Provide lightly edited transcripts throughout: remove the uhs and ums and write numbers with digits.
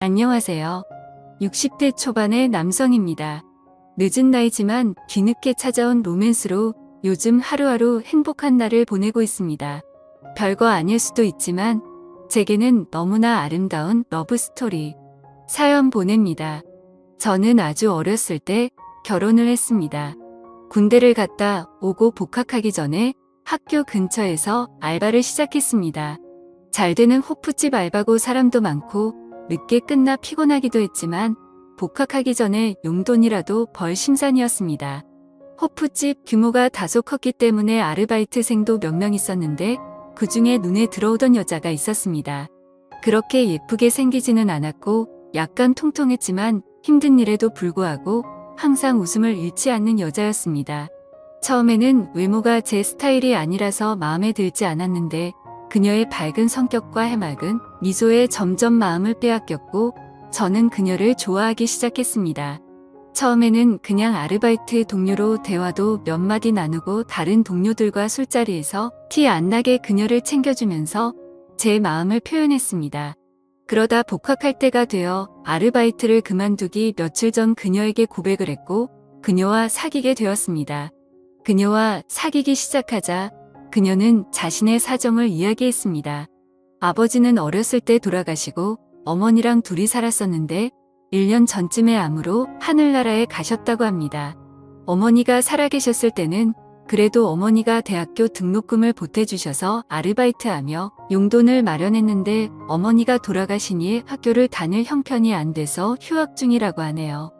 안녕하세요. 60대 초반의 남성입니다. 늦은 나이지만 뒤늦게 찾아온 로맨스로 요즘 하루하루 행복한 날을 보내고 있습니다. 별거 아닐 수도 있지만 제게는 너무나 아름다운 러브스토리. 사연 보냅니다. 저는 아주 어렸을 때 결혼을 했습니다. 군대를 갔다 오고 복학하기 전에 학교 근처에서 알바를 시작했습니다. 잘 되는 호프집 알바고 사람도 많고 늦게 끝나 피곤하기도 했지만 복학하기 전에 용돈이라도 벌 심산이었습니다. 호프집 규모가 다소 컸기 때문에 아르바이트생도 몇 명 있었는데 그 중에 눈에 들어오던 여자가 있었습니다. 그렇게 예쁘게 생기지는 않았고 약간 통통했지만 힘든 일에도 불구하고 항상 웃음을 잃지 않는 여자였습니다. 처음에는 외모가 제 스타일이 아니라서 마음에 들지 않았는데 그녀의 밝은 성격과 해맑은 미소에 점점 마음을 빼앗겼고 저는 그녀를 좋아하기 시작했습니다. 처음에는 그냥 아르바이트 동료로 대화도 몇 마디 나누고 다른 동료들과 술자리에서 티 안 나게 그녀를 챙겨주면서 제 마음을 표현했습니다. 그러다 복학할 때가 되어 아르바이트를 그만두기 며칠 전 그녀에게 고백을 했고 그녀와 사귀게 되었습니다. 그녀와 사귀기 시작하자 그녀는 자신의 사정을 이야기했습니다. 아버지는 어렸을 때 돌아가시고 어머니랑 둘이 살았었는데 1년 전쯤에 암으로 하늘나라에 가셨다고 합니다. 어머니가 살아계셨을 때는 그래도 어머니가 대학교 등록금을 보태주셔서 아르바이트하며 용돈을 마련했는데 어머니가 돌아가시니 학교를 다닐 형편이 안 돼서 휴학 중이라고 하네요.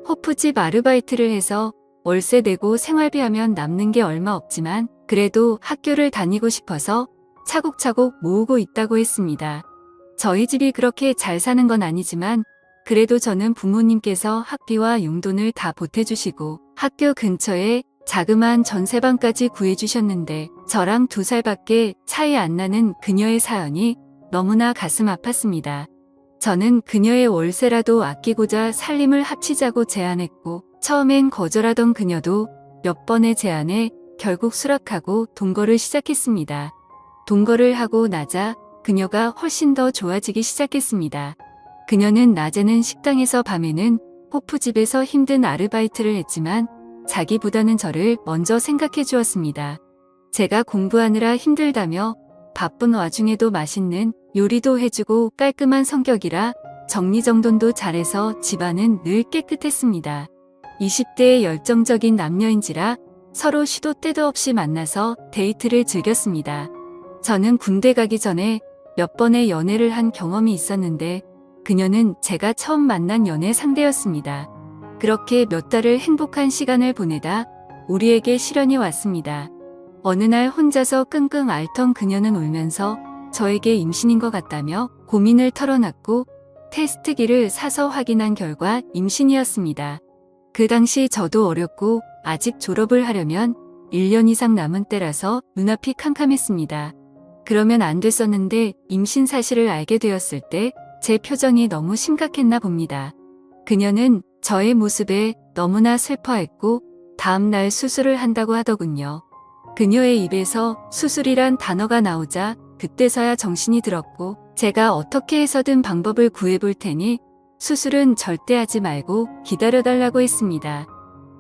호프집 아르바이트를 해서 월세 내고 생활비하면 남는 게 얼마 없지만 그래도 학교를 다니고 싶어서 차곡차곡 모으고 있다고 했습니다. 저희 집이 그렇게 잘 사는 건 아니지만 그래도 저는 부모님께서 학비와 용돈을 다 보태주시고 학교 근처에 자그마한 전세방까지 구해주셨는데 저랑 2살밖에 차이 안 나는 그녀의 사연이 너무나 가슴 아팠습니다. 저는 그녀의 월세라도 아끼고자 살림을 합치자고 제안했고 처음엔 거절하던 그녀도 몇 번의 제안에 결국 수락하고 동거를 시작했습니다. 동거를 하고 나자 그녀가 훨씬 더 좋아지기 시작했습니다. 그녀는 낮에는 식당에서 밤에는 호프집에서 힘든 아르바이트를 했지만 자기보다는 저를 먼저 생각해 주었습니다. 제가 공부하느라 힘들다며 바쁜 와중에도 맛있는 요리도 해주고 깔끔한 성격이라 정리정돈도 잘해서 집안은 늘 깨끗했습니다. 20대의 열정적인 남녀인지라 서로 시도 때도 없이 만나서 데이트를 즐겼습니다. 저는 군대 가기 전에 몇 번의 연애를 한 경험이 있었는데 그녀는 제가 처음 만난 연애 상대였습니다. 그렇게 몇 달을 행복한 시간을 보내다 우리에게 시련이 왔습니다. 어느 날 혼자서 끙끙 앓던 그녀는 울면서 저에게 임신인 것 같다며 고민을 털어놨고 테스트기를 사서 확인한 결과 임신이었습니다. 그 당시 저도 어렸고 아직 졸업을 하려면 1년 이상 남은 때라서 눈앞이 캄캄했습니다. 그러면 안 됐었는데 임신 사실을 알게 되었을 때 제 표정이 너무 심각했나 봅니다. 그녀는 저의 모습에 너무나 슬퍼했고 다음날 수술을 한다고 하더군요. 그녀의 입에서 수술이란 단어가 나오자 그때서야 정신이 들었고 제가 어떻게 해서든 방법을 구해볼 테니 수술은 절대 하지 말고 기다려달라고 했습니다.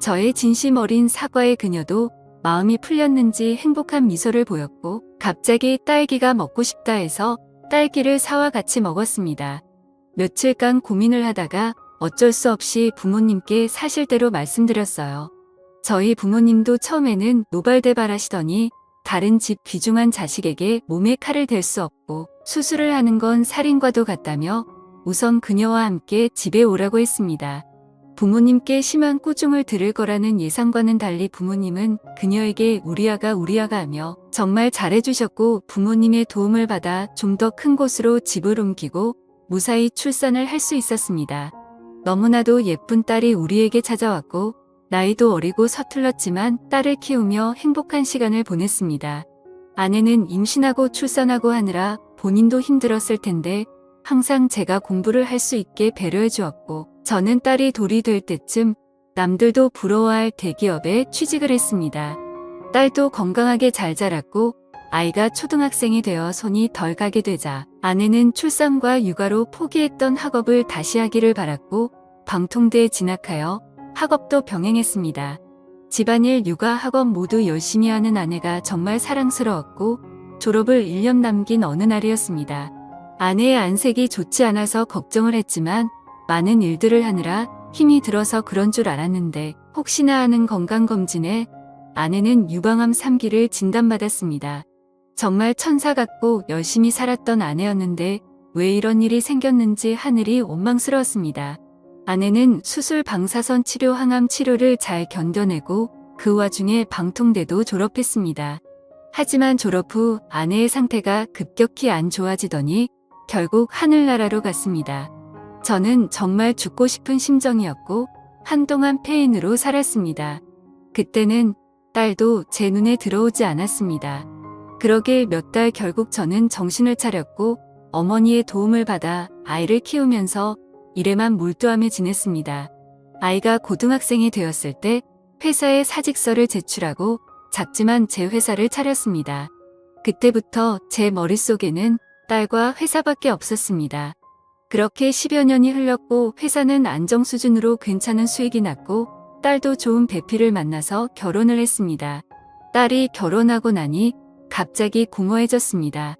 저의 진심 어린 사과에 그녀도 마음이 풀렸는지 행복한 미소를 보였고 갑자기 딸기가 먹고 싶다 해서 딸기를 사와 같이 먹었습니다. 며칠간 고민을 하다가 어쩔 수 없이 부모님께 사실대로 말씀드렸어요. 저희 부모님도 처음에는 노발대발하시더니 다른 집 귀중한 자식에게 몸에 칼을 댈 수 없고 수술을 하는 건 살인과도 같다며 우선 그녀와 함께 집에 오라고 했습니다. 부모님께 심한 꾸중을 들을 거라는 예상과는 달리 부모님은 그녀에게 우리 아가 하며 정말 잘해주셨고 부모님의 도움을 받아 좀 더 큰 곳으로 집을 옮기고 무사히 출산을 할 수 있었습니다. 너무나도 예쁜 딸이 우리에게 찾아왔고 나이도 어리고 서툴렀지만 딸을 키우며 행복한 시간을 보냈습니다. 아내는 임신하고 출산하고 하느라 본인도 힘들었을 텐데 항상 제가 공부를 할 수 있게 배려해 주었고 저는 딸이 돌이 될 때쯤 남들도 부러워할 대기업에 취직을 했습니다. 딸도 건강하게 잘 자랐고 아이가 초등학생이 되어 손이 덜 가게 되자 아내는 출산과 육아로 포기했던 학업을 다시 하기를 바랐고 방통대에 진학하여 학업도 병행했습니다. 집안일, 육아, 학업 모두 열심히 하는 아내가 정말 사랑스러웠고 졸업을 1년 남긴 어느 날이었습니다. 아내의 안색이 좋지 않아서 걱정을 했지만 많은 일들을 하느라 힘이 들어서 그런 줄 알았는데 혹시나 하는 건강검진에 아내는 유방암 3기를 진단받았습니다. 정말 천사 같고 열심히 살았던 아내였는데 왜 이런 일이 생겼는지 하늘이 원망스러웠습니다. 아내는 수술, 방사선 치료, 항암 치료를 잘 견뎌내고 그 와중에 방통대도 졸업했습니다. 하지만 졸업 후 아내의 상태가 급격히 안 좋아지더니 결국 하늘나라로 갔습니다. 저는 정말 죽고 싶은 심정이었고 한동안 폐인으로 살았습니다. 그때는 딸도 제 눈에 들어오지 않았습니다. 그러게 몇 달 결국 저는 정신을 차렸고 어머니의 도움을 받아 아이를 키우면서 일에만 몰두하며 지냈습니다. 아이가 고등학생이 되었을 때 회사에 사직서를 제출하고 작지만 제 회사를 차렸습니다. 그때부터 제 머릿속에는 딸과 회사밖에 없었습니다. 그렇게 10여 년이 흘렀고 회사는 안정 수준으로 괜찮은 수익이 났고 딸도 좋은 배필을 만나서 결혼을 했습니다. 딸이 결혼하고 나니 갑자기 공허해졌습니다.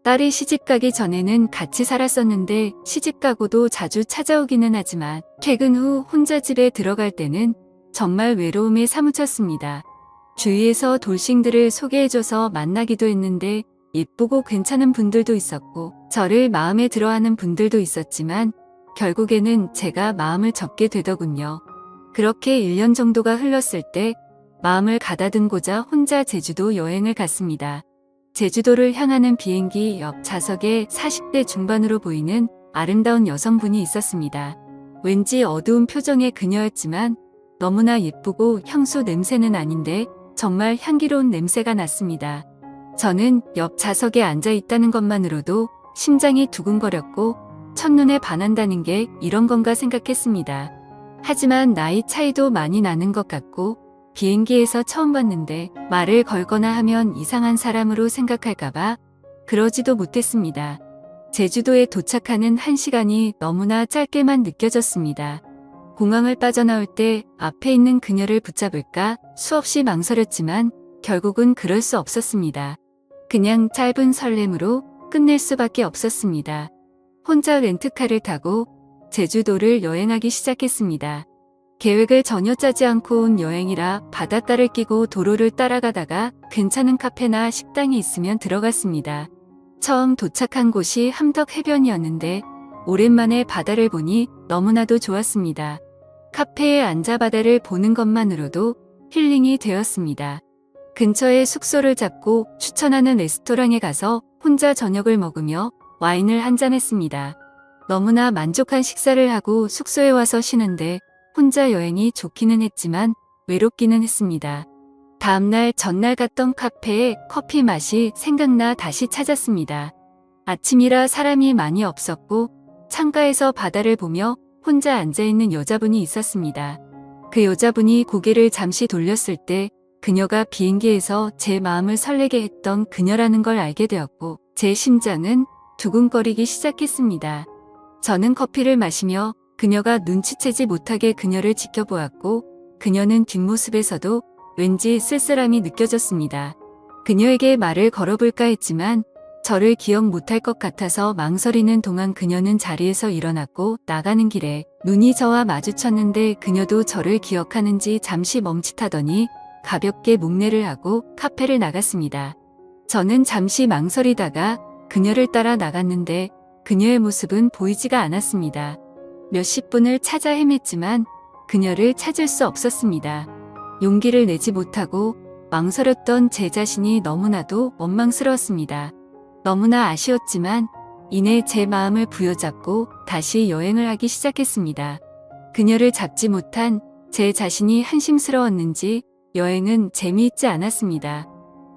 딸이 시집가기 전에는 같이 살았었는데 시집가고도 자주 찾아오기는 하지만 퇴근 후 혼자 집에 들어갈 때는 정말 외로움에 사무쳤습니다. 주위에서 돌싱들을 소개해줘서 만나기도 했는데 예쁘고 괜찮은 분들도 있었고 저를 마음에 들어하는 분들도 있었지만 결국에는 제가 마음을 접게 되더군요. 그렇게 1년 정도가 흘렀을 때 마음을 가다듬고자 혼자 제주도 여행을 갔습니다. 제주도를 향하는 비행기 옆 좌석에 40대 중반으로 보이는 아름다운 여성분이 있었습니다. 왠지 어두운 표정의 그녀였지만 너무나 예쁘고 향수 냄새는 아닌데 정말 향기로운 냄새가 났습니다. 저는 옆 좌석에 앉아 있다는 것만으로도 심장이 두근거렸고 첫눈에 반한다는 게 이런 건가 생각했습니다. 하지만 나이 차이도 많이 나는 것 같고 비행기에서 처음 봤는데 말을 걸거나 하면 이상한 사람으로 생각할까봐 그러지도 못했습니다. 제주도에 도착하는 1시간이 너무나 짧게만 느껴졌습니다. 공항을 빠져나올 때 앞에 있는 그녀를 붙잡을까 수없이 망설였지만 결국은 그럴 수 없었습니다. 그냥 짧은 설렘으로 끝낼 수밖에 없었습니다. 혼자 렌트카를 타고 제주도를 여행하기 시작했습니다. 계획을 전혀 짜지 않고 온 여행이라 바닷가를 끼고 도로를 따라가다가 괜찮은 카페나 식당이 있으면 들어갔습니다. 처음 도착한 곳이 함덕해변이었는데 오랜만에 바다를 보니 너무나도 좋았습니다. 카페에 앉아 바다를 보는 것만으로도 힐링이 되었습니다. 근처에 숙소를 잡고 추천하는 레스토랑에 가서 혼자 저녁을 먹으며 와인을 한잔했습니다. 너무나 만족한 식사를 하고 숙소에 와서 쉬는데 혼자 여행이 좋기는 했지만 외롭기는 했습니다. 다음날 전날 갔던 카페에 커피 맛이 생각나 다시 찾았습니다. 아침이라 사람이 많이 없었고 창가에서 바다를 보며 혼자 앉아있는 여자분이 있었습니다. 그 여자분이 고개를 잠시 돌렸을 때 그녀가 비행기에서 제 마음을 설레게 했던 그녀라는 걸 알게 되었고 제 심장은 두근거리기 시작했습니다. 저는 커피를 마시며 그녀가 눈치채지 못하게 그녀를 지켜보았고 그녀는 뒷모습에서도 왠지 쓸쓸함이 느껴졌습니다. 그녀에게 말을 걸어볼까 했지만 저를 기억 못할 것 같아서 망설이는 동안 그녀는 자리에서 일어났고 나가는 길에 눈이 저와 마주쳤는데 그녀도 저를 기억하는지 잠시 멈칫하더니 가볍게 목례를 하고 카페를 나갔습니다. 저는 잠시 망설이다가 그녀를 따라 나갔는데 그녀의 모습은 보이지가 않았습니다. 몇십 분을 찾아 헤맸지만 그녀를 찾을 수 없었습니다. 용기를 내지 못하고 망설였던 제 자신이 너무나도 원망스러웠습니다. 너무나 아쉬웠지만 이내 제 마음을 부여잡고 다시 여행을 하기 시작했습니다. 그녀를 잡지 못한 제 자신이 한심스러웠는지 여행은 재미있지 않았습니다.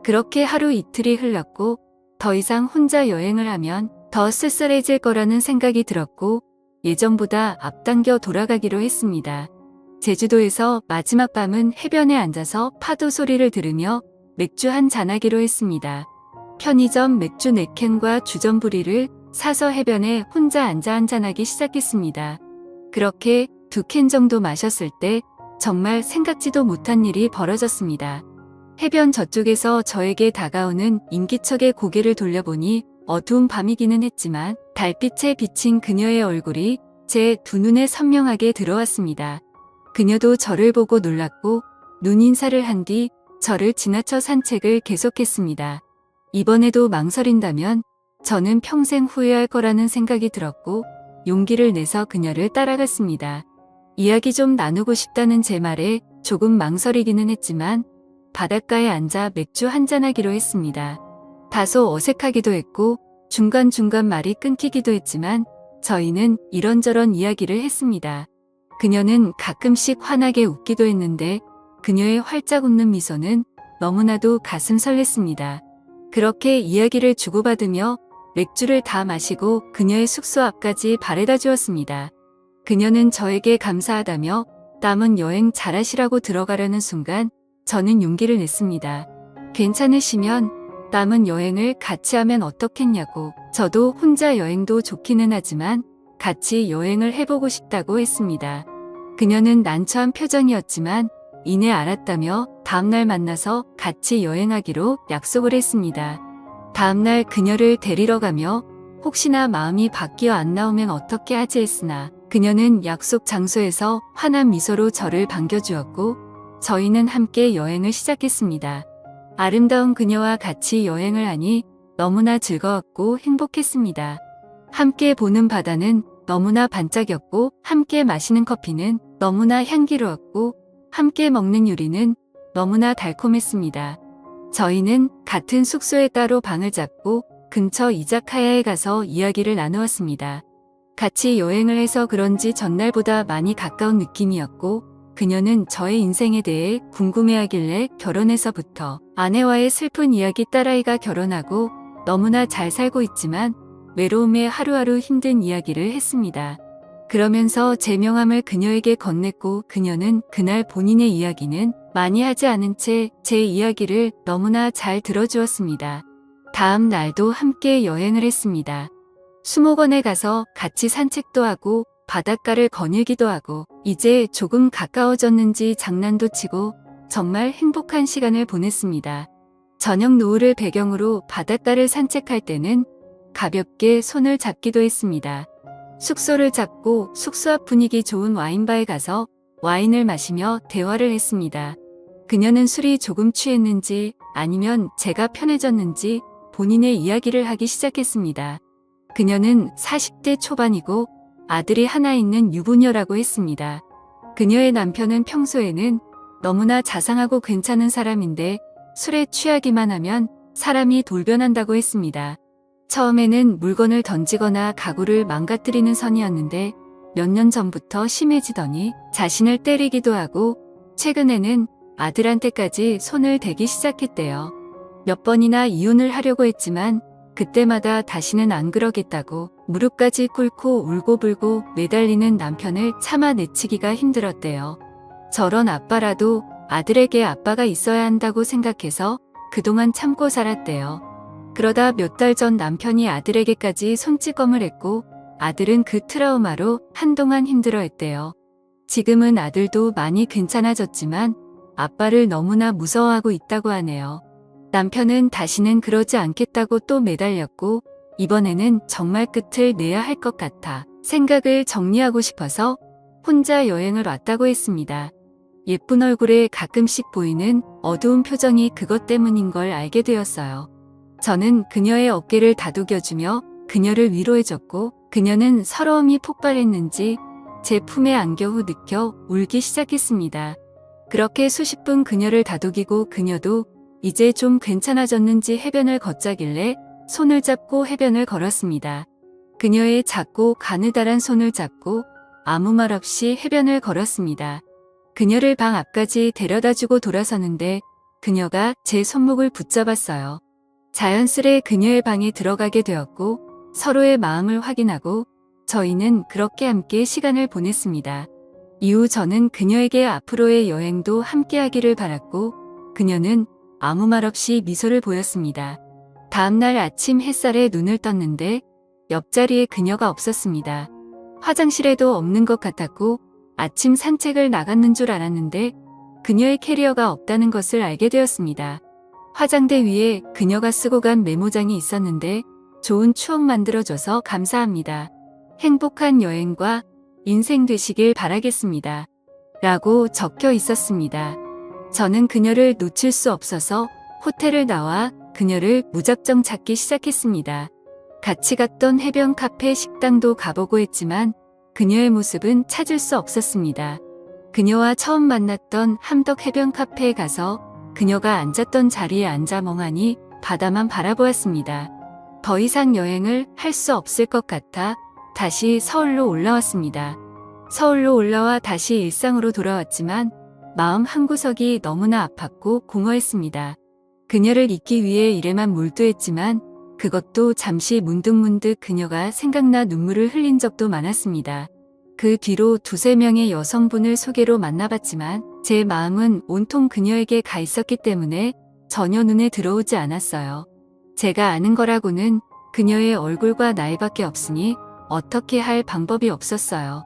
그렇게 하루 이틀이 흘렀고 더 이상 혼자 여행을 하면 더 쓸쓸해질 거라는 생각이 들었고 예전보다 앞당겨 돌아가기로 했습니다. 제주도에서 마지막 밤은 해변에 앉아서 파도 소리를 들으며 맥주 한 잔 하기로 했습니다. 편의점 맥주 4캔과 주전부리를 사서 해변에 혼자 앉아 한잔하기 시작했습니다. 그렇게 2캔 정도 마셨을 때 정말 생각지도 못한 일이 벌어졌습니다. 해변 저쪽에서 저에게 다가오는 인기척의 고개를 돌려보니 어두운 밤이기는 했지만 달빛에 비친 그녀의 얼굴이 제 두 눈에 선명하게 들어왔습니다. 그녀도 저를 보고 놀랐고 눈인사를 한 뒤 저를 지나쳐 산책을 계속했습니다. 이번에도 망설인다면 저는 평생 후회할 거라는 생각이 들었고 용기를 내서 그녀를 따라갔습니다. 이야기 좀 나누고 싶다는 제 말에 조금 망설이기는 했지만 바닷가에 앉아 맥주 한잔하기로 했습니다. 다소 어색하기도 했고 중간중간 말이 끊기기도 했지만 저희는 이런저런 이야기를 했습니다. 그녀는 가끔씩 환하게 웃기도 했는데 그녀의 활짝 웃는 미소는 너무나도 가슴 설렜습니다. 그렇게 이야기를 주고받으며 맥주를 다 마시고 그녀의 숙소 앞까지 바래다 주었습니다. 그녀는 저에게 감사하다며 남은 여행 잘하시라고 들어가려는 순간 저는 용기를 냈습니다. 괜찮으시면 남은 여행을 같이 하면 어떻겠냐고. 저도 혼자 여행도 좋기는 하지만 같이 여행을 해보고 싶다고 했습니다. 그녀는 난처한 표정이었지만 이내 알았다며 다음날 만나서 같이 여행하기로 약속을 했습니다. 다음날 그녀를 데리러 가며 혹시나 마음이 바뀌어 안 나오면 어떻게 하지 했으나 그녀는 약속 장소에서 환한 미소로 저를 반겨주었고 저희는 함께 여행을 시작했습니다. 아름다운 그녀와 같이 여행을 하니 너무나 즐거웠고 행복했습니다. 함께 보는 바다는 너무나 반짝였고 함께 마시는 커피는 너무나 향기로웠고 함께 먹는 요리는 너무나 달콤했습니다. 저희는 같은 숙소에 따로 방을 잡고 근처 이자카야에 가서 이야기를 나누었습니다. 같이 여행을 해서 그런지 전날보다 많이 가까운 느낌이었고 그녀는 저의 인생에 대해 궁금해하길래 결혼해서부터 아내와의 슬픈 이야기 딸아이가 결혼하고 너무나 잘 살고 있지만 외로움에 하루하루 힘든 이야기를 했습니다. 그러면서 제 명함을 그녀에게 건넸고 그녀는 그날 본인의 이야기는 많이 하지 않은 채 제 이야기를 너무나 잘 들어주었습니다. 다음 날도 함께 여행을 했습니다. 수목원에 가서 같이 산책도 하고 바닷가를 거닐기도 하고 이제 조금 가까워졌는지 장난도 치고 정말 행복한 시간을 보냈습니다. 저녁 노을을 배경으로 바닷가를 산책할 때는 가볍게 손을 잡기도 했습니다. 숙소를 잡고 숙소 앞 분위기 좋은 와인바에 가서 와인을 마시며 대화를 했습니다. 그녀는 술이 조금 취했는지 아니면 제가 편해졌는지 본인의 이야기를 하기 시작했습니다. 그녀는 40대 초반이고 아들이 하나 있는 유부녀라고 했습니다. 그녀의 남편은 평소에는 너무나 자상하고 괜찮은 사람인데 술에 취하기만 하면 사람이 돌변한다고 했습니다. 처음에는 물건을 던지거나 가구를 망가뜨리는 선이었는데 몇 년 전부터 심해지더니 자신을 때리기도 하고 최근에는 아들한테까지 손을 대기 시작했대요. 몇 번이나 이혼을 하려고 했지만 그때마다 다시는 안 그러겠다고 무릎까지 꿇고 울고불고 매달리는 남편을 참아내치기가 힘들었대요. 저런 아빠라도 아들에게 아빠가 있어야 한다고 생각해서 그동안 참고 살았대요. 그러다 몇 달 전 남편이 아들에게까지 손찌검을 했고 아들은 그 트라우마로 한동안 힘들어했대요. 지금은 아들도 많이 괜찮아졌지만 아빠를 너무나 무서워하고 있다고 하네요. 남편은 다시는 그러지 않겠다고 또 매달렸고 이번에는 정말 끝을 내야 할 것 같아 생각을 정리하고 싶어서 혼자 여행을 왔다고 했습니다. 예쁜 얼굴에 가끔씩 보이는 어두운 표정이 그것 때문인 걸 알게 되었어요. 저는 그녀의 어깨를 다독여주며 그녀를 위로해줬고 그녀는 서러움이 폭발했는지 제 품에 안겨 후 느껴 울기 시작했습니다. 그렇게 수십 분 그녀를 다독이고 그녀도 이제 좀 괜찮아졌는지 해변을 걷자길래 손을 잡고 해변을 걸었습니다. 그녀의 작고 가느다란 손을 잡고 아무 말 없이 해변을 걸었습니다. 그녀를 방 앞까지 데려다주고 돌아서는데 그녀가 제 손목을 붙잡았어요. 자연스레 그녀의 방에 들어가게 되었고 서로의 마음을 확인하고 저희는 그렇게 함께 시간을 보냈습니다. 이후 저는 그녀에게 앞으로의 여행도 함께 하기를 바랐고 그녀는 아무 말 없이 미소를 보였습니다. 다음날 아침 햇살에 눈을 떴는데 옆자리에 그녀가 없었습니다. 화장실에도 없는 것 같았고 아침 산책을 나갔는 줄 알았는데 그녀의 캐리어가 없다는 것을 알게 되었습니다. 화장대 위에 그녀가 쓰고 간 메모장이 있었는데 좋은 추억 만들어줘서 감사합니다. 행복한 여행과 인생 되시길 바라겠습니다. 라고 적혀 있었습니다. 저는 그녀를 놓칠 수 없어서 호텔을 나와 그녀를 무작정 찾기 시작했습니다. 같이 갔던 해변 카페 식당도 가보고 했지만 그녀의 모습은 찾을 수 없었습니다. 그녀와 처음 만났던 함덕 해변 카페에 가서 그녀가 앉았던 자리에 앉아 멍하니 바다만 바라보았습니다. 더 이상 여행을 할 수 없을 것 같아 다시 서울로 올라왔습니다. 서울로 올라와 다시 일상으로 돌아왔지만 마음 한구석이 너무나 아팠고 공허했습니다. 그녀를 잊기 위해 일에만 몰두했지만 그것도 잠시 문득문득 그녀가 생각나 눈물을 흘린 적도 많았습니다. 그 뒤로 두세 명의 여성분을 소개로 만나봤지만 제 마음은 온통 그녀에게 가 있었기 때문에 전혀 눈에 들어오지 않았어요. 제가 아는 거라고는 그녀의 얼굴과 나이밖에 없으니 어떻게 할 방법이 없었어요.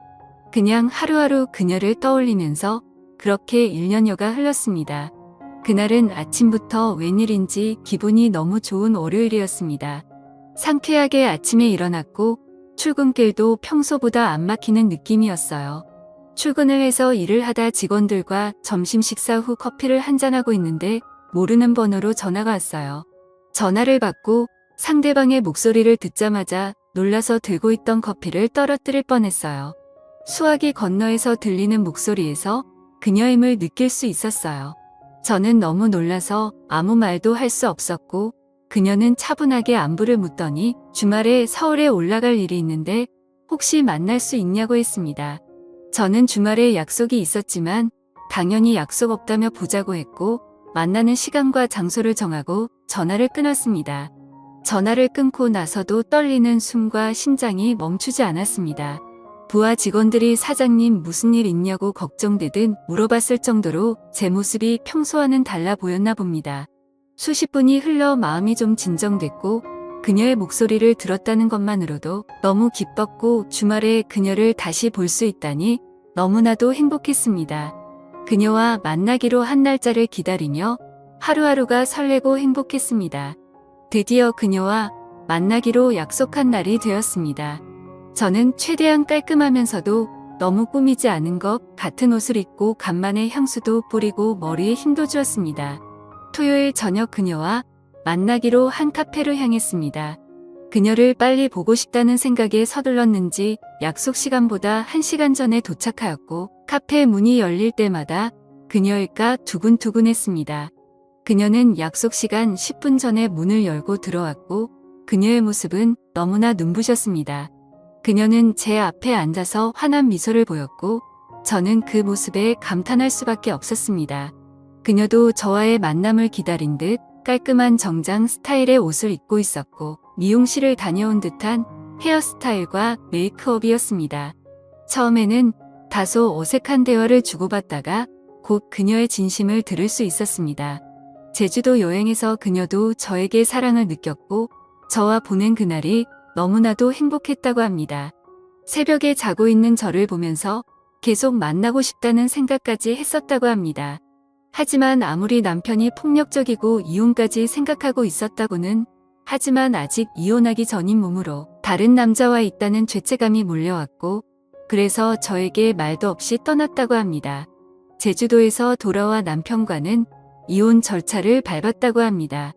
그냥 하루하루 그녀를 떠올리면서 그렇게 1년여가 흘렀습니다. 그날은 아침부터 웬일인지 기분이 너무 좋은 월요일이었습니다. 상쾌하게 아침에 일어났고 출근길도 평소보다 안 막히는 느낌이었어요. 출근을 해서 일을 하다 직원들과 점심 식사 후 커피를 한잔하고 있는데 모르는 번호로 전화가 왔어요. 전화를 받고 상대방의 목소리를 듣자마자 놀라서 들고 있던 커피를 떨어뜨릴 뻔했어요. 수화기 건너에서 들리는 목소리에서 그녀임을 느낄 수 있었어요. 저는 너무 놀라서 아무 말도 할 수 없었고 그녀는 차분하게 안부를 묻더니 주말에 서울에 올라갈 일이 있는데 혹시 만날 수 있냐고 했습니다. 저는 주말에 약속이 있었지만 당연히 약속 없다며 보자고 했고 만나는 시간과 장소를 정하고 전화를 끊었습니다. 전화를 끊고 나서도 떨리는 숨과 심장이 멈추지 않았습니다. 부하 직원들이 사장님 무슨 일 있냐고 걱정되듯 물어봤을 정도로 제 모습이 평소와는 달라 보였나 봅니다. 수십 분이 흘러 마음이 좀 진정됐고 그녀의 목소리를 들었다는 것만으로도 너무 기뻤고 주말에 그녀를 다시 볼 수 있다니 너무나도 행복했습니다. 그녀와 만나기로 한 날짜를 기다리며 하루하루가 설레고 행복했습니다. 드디어 그녀와 만나기로 약속한 날이 되었습니다. 저는 최대한 깔끔하면서도 너무 꾸미지 않은 것 같은 옷을 입고 간만에 향수도 뿌리고 머리에 힘도 주었습니다. 토요일 저녁 그녀와 만나기로 한 카페로 향했습니다. 그녀를 빨리 보고 싶다는 생각에 서둘렀는지 약속 시간보다 1시간 전에 도착하였고 카페 문이 열릴 때마다 그녀일까 두근두근했습니다. 그녀는 약속 시간 10분 전에 문을 열고 들어왔고 그녀의 모습은 너무나 눈부셨습니다. 그녀는 제 앞에 앉아서 환한 미소를 보였고 저는 그 모습에 감탄할 수밖에 없었습니다. 그녀도 저와의 만남을 기다린 듯 깔끔한 정장 스타일의 옷을 입고 있었고 미용실을 다녀온 듯한 헤어스타일과 메이크업이었습니다. 처음에는 다소 어색한 대화를 주고받다가 곧 그녀의 진심을 들을 수 있었습니다. 제주도 여행에서 그녀도 저에게 사랑을 느꼈고 저와 보낸 그날이 너무나도 행복했다고 합니다. 새벽에 자고 있는 저를 보면서 계속 만나고 싶다는 생각까지 했었다고 합니다. 하지만 아무리 남편이 폭력적이고 이혼까지 생각하고 있었다고는 하지만 아직 이혼하기 전인 몸으로 다른 남자와 있다는 죄책감이 몰려왔고 그래서 저에게 말도 없이 떠났다고 합니다. 제주도에서 돌아와 남편과는 이혼 절차를 밟았다고 합니다.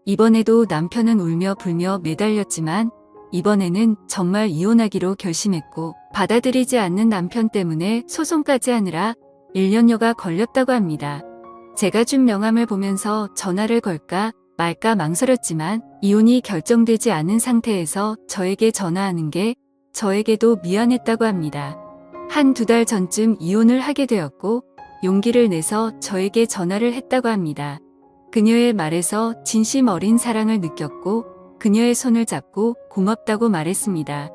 이번에도 남편은 울며 불며 매달렸지만 이번에는 정말 이혼하기로 결심했고 받아들이지 않는 남편 때문에 소송까지 하느라 1년여가 걸렸다고 합니다. 제가 준 명함을 보면서 전화를 걸까 말까 망설였지만 이혼이 결정되지 않은 상태에서 저에게 전화하는 게 저에게도 미안했다고 합니다. 한두 달 전쯤 이혼을 하게 되었고 용기를 내서 저에게 전화를 했다고 합니다. 그녀의 말에서 진심 어린 사랑을 느꼈고 그녀의 손을 잡고 고맙다고 말했습니다.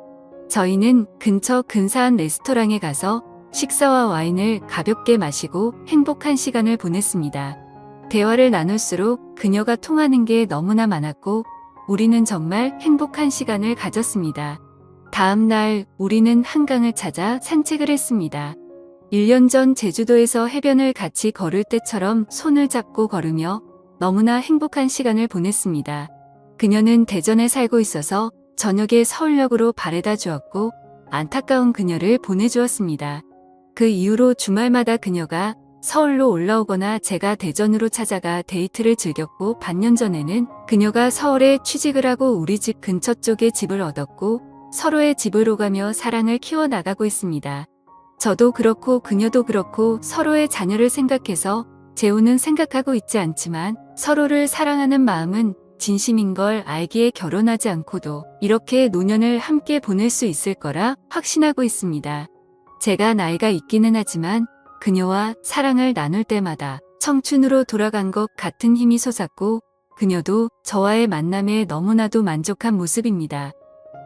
저희는 근처 근사한 레스토랑에 가서 식사와 와인을 가볍게 마시고 행복한 시간을 보냈습니다. 대화를 나눌수록 그녀가 통하는 게 너무나 많았고 우리는 정말 행복한 시간을 가졌습니다. 다음 날 우리는 한강을 찾아 산책을 했습니다. 1년 전 제주도에서 해변을 같이 걸을 때처럼 손을 잡고 걸으며 너무나 행복한 시간을 보냈습니다. 그녀는 대전에 살고 있어서 저녁에 서울역으로 바래다 주었고 안타까운 그녀를 보내주었습니다. 그 이후로 주말마다 그녀가 서울로 올라오거나 제가 대전으로 찾아가 데이트를 즐겼고 반년 전에는 그녀가 서울에 취직을 하고 우리 집 근처 쪽에 집을 얻었고 서로의 집을 오가며 사랑을 키워나가고 있습니다. 저도 그렇고 그녀도 그렇고 서로의 자녀를 생각해서 재혼은 생각하고 있지 않지만 서로를 사랑하는 마음은 진심인 걸 알기에 결혼하지 않고도 이렇게 노년을 함께 보낼 수 있을 거라 확신하고 있습니다. 제가 나이가 있기는 하지만 그녀와 사랑을 나눌 때마다 청춘으로 돌아간 것 같은 힘이 솟았고 그녀도 저와의 만남에 너무나도 만족한 모습입니다.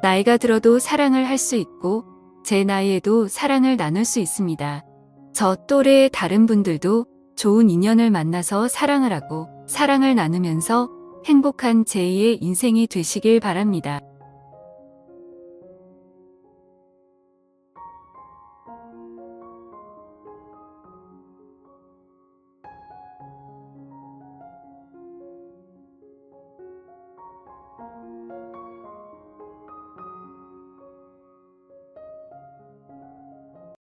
나이가 들어도 사랑을 할 수 있고 제 나이에도 사랑을 나눌 수 있습니다. 저 또래의 다른 분들도 좋은 인연을 만나서 사랑을 하고 사랑을 나누면서 행복한 제2의 인생이 되시길 바랍니다.